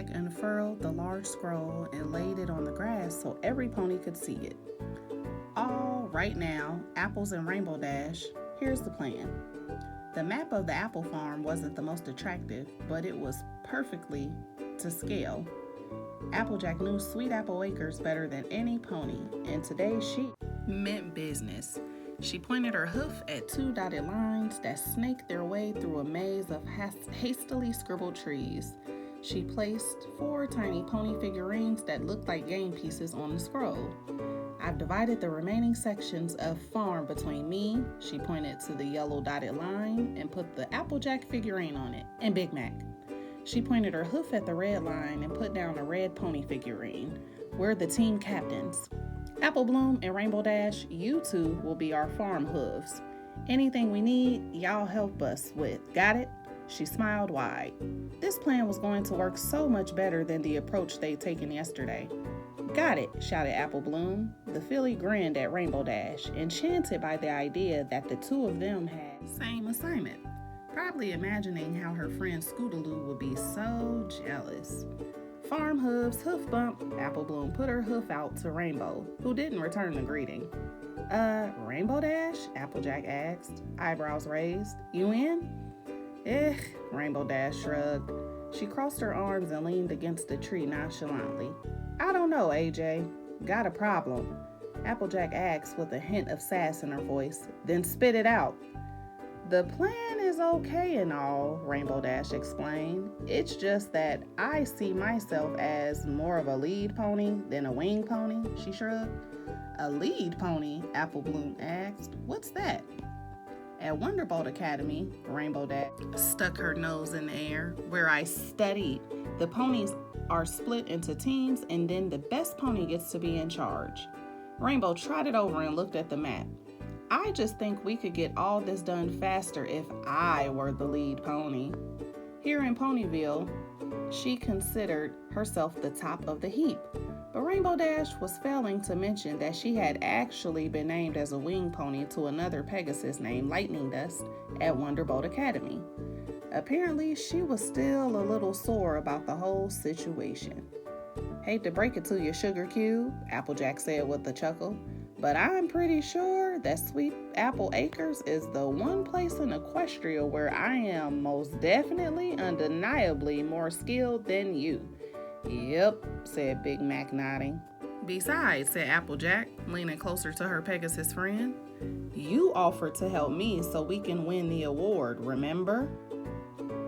Applejack unfurled the large scroll and laid it on the grass so every pony could see it. All right now, Apples and Rainbow Dash, here's the plan. The map of the apple farm wasn't the most attractive, but it was perfectly to scale. Applejack knew Sweet Apple Acres better than any pony, and today she meant business. She pointed her hoof at 2 dotted lines that snaked their way through a maze of hastily scribbled trees. She placed 4 tiny pony figurines that looked like game pieces on the scroll. I've divided the remaining sections of farm between me, she pointed to the yellow dotted line, and put the Applejack figurine on it, and Big Mac. She pointed her hoof at the red line and put down a red pony figurine. We're the team captains. Apple Bloom and Rainbow Dash, you two will be our farm hooves. Anything we need, y'all help us with. Got it? She smiled wide. This plan was going to work so much better than the approach they'd taken yesterday. Got it, shouted Apple Bloom. The filly grinned at Rainbow Dash, enchanted by the idea that the two of them had the same assignment, probably imagining how her friend Scootaloo would be so jealous. Farm hooves, hoof bump, Apple Bloom put her hoof out to Rainbow, who didn't return the greeting. Rainbow Dash? Applejack asked, eyebrows raised. You in? Rainbow Dash shrugged. She crossed her arms and leaned against the tree nonchalantly. I don't know, AJ. Got a problem? Applejack asked with a hint of sass in her voice, then spit it out. The plan is okay and all, Rainbow Dash explained. It's just that I see myself as more of a lead pony than a wing pony, she shrugged. A lead pony? Apple Bloom asked. What's that? At Wonderbolt Academy, Rainbow Dash stuck her nose in the air, where I studied. The ponies are split into teams, and then the best pony gets to be in charge. Rainbow trotted over and looked at the map. I just think we could get all this done faster if I were the lead pony. Here in Ponyville, she considered herself the top of the heap, but Rainbow Dash was failing to mention that she had actually been named as a wing pony to another Pegasus named Lightning Dust at Wonderbolt Academy. Apparently, she was still a little sore about the whole situation. Hate to break it to you, Sugar Cube, Applejack said with a chuckle, but I'm pretty sure that Sweet Apple Acres is the one place in Equestria where I am most definitely, undeniably more skilled than you. Yep, said Big Mac, nodding. Besides, said Applejack, leaning closer to her Pegasus friend, you offered to help me so we can win the award, remember?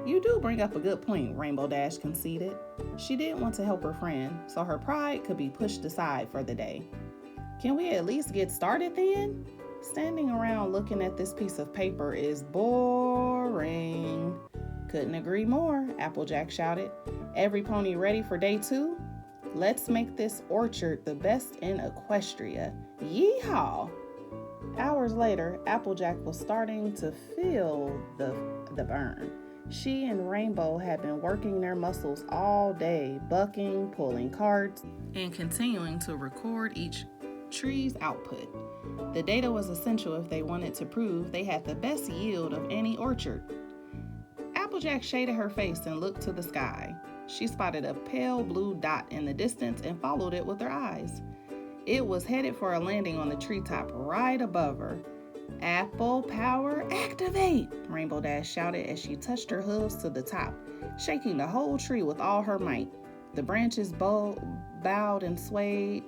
You do bring up a good point, Rainbow Dash conceded. She didn't want to help her friend, so her pride could be pushed aside for the day. Can we at least get started then? Standing around looking at this piece of paper is boring. Couldn't agree more, Applejack shouted. Every pony ready for day 2? Let's make this orchard the best in Equestria. Yeehaw! Hours later, Applejack was starting to feel the burn. She and Rainbow had been working their muscles all day, bucking, pulling carts, and continuing to record each tree's output. The data was essential if they wanted to prove they had the best yield of any orchard. Applejack shaded her face and looked to the sky. She spotted a pale blue dot in the distance and followed it with her eyes. It was headed for a landing on the treetop right above her. Apple power activate! Rainbow Dash shouted as she touched her hooves to the top, shaking the whole tree with all her might. The branches bowed and swayed.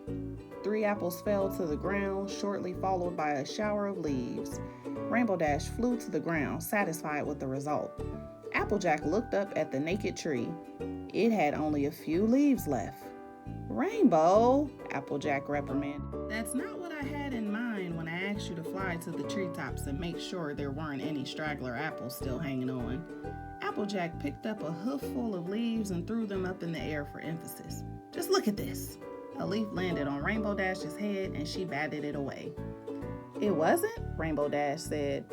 3 apples fell to the ground, shortly followed by a shower of leaves. Rainbow Dash flew to the ground, satisfied with the result. Applejack looked up at the naked tree. It had only a few leaves left. Rainbow, Applejack reprimanded. That's not what I had in mind when I asked you to fly to the treetops and make sure there weren't any straggler apples still hanging on. Applejack picked up a hoofful of leaves and threw them up in the air for emphasis. Just look at this. A leaf landed on Rainbow Dash's head and she batted it away. It wasn't? Rainbow Dash said,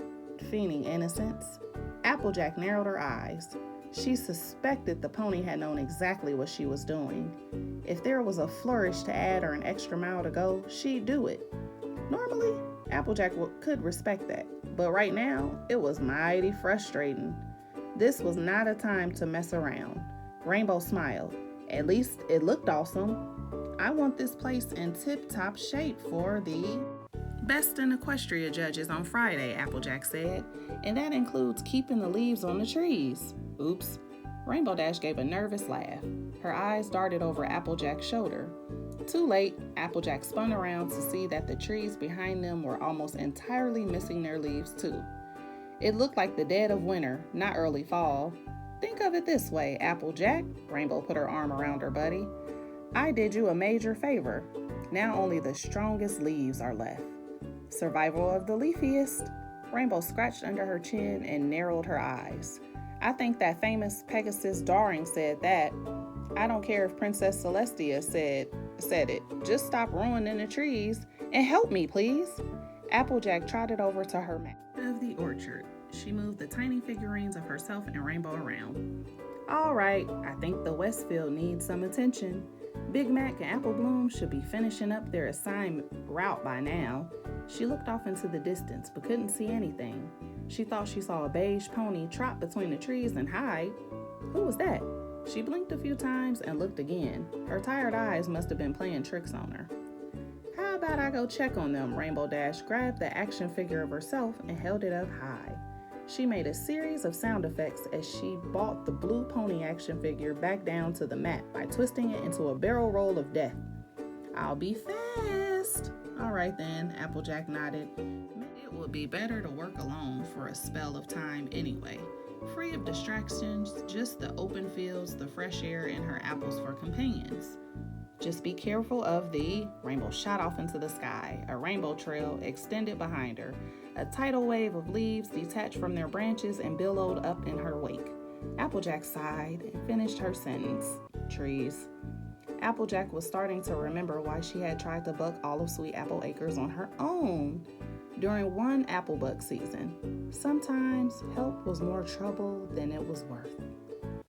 feigning innocence. Applejack narrowed her eyes. She suspected the pony had known exactly what she was doing. If there was a flourish to add or an extra mile to go, she'd do it. Normally, Applejack could respect that, but right now, it was mighty frustrating. This was not a time to mess around. Rainbow smiled. At least it looked awesome. I want this place in tip-top shape for the Best in Equestria judges on Friday, Applejack said, and that includes keeping the leaves on the trees. Oops. Rainbow Dash gave a nervous laugh. Her eyes darted over Applejack's shoulder. Too late, Applejack spun around to see that the trees behind them were almost entirely missing their leaves too. It looked like the dead of winter, not early fall. Think of it this way, Applejack. Rainbow put her arm around her buddy. I did you a major favor. Now only the strongest leaves are left. Survival of the leafiest. Rainbow scratched under her chin and narrowed her eyes. I think that famous Pegasus Daring said that. I don't care if Princess Celestia said it. Just stop ruining the trees and help me, please. Applejack trotted over to her map of the orchard. She moved the tiny figurines of herself and Rainbow around. All right, I think the Westfield needs some attention. Big Mac and Apple Bloom should be finishing up their assigned route by now. She looked off into the distance but couldn't see anything. She thought she saw a beige pony trot between the trees and hide. Who was that? She blinked a few times and looked again. Her tired eyes must have been playing tricks on her. How about I go check on them? Rainbow Dash grabbed the action figure of herself and held it up high. She made a series of sound effects as she brought the blue pony action figure back down to the mat by twisting it into a barrel roll of death. I'll be fast. All right then, Applejack nodded. It would be better to work alone for a spell of time anyway. Free of distractions, just the open fields, the fresh air, and her apples for companions. Just be careful of the Rainbow shot off into the sky. A rainbow trail extended behind her. A tidal wave of leaves detached from their branches and billowed up in her wake. Applejack sighed and finished her sentence. Trees. Applejack was starting to remember why she had tried to buck all of Sweet Apple Acres on her own during one apple buck season. Sometimes help was more trouble than it was worth.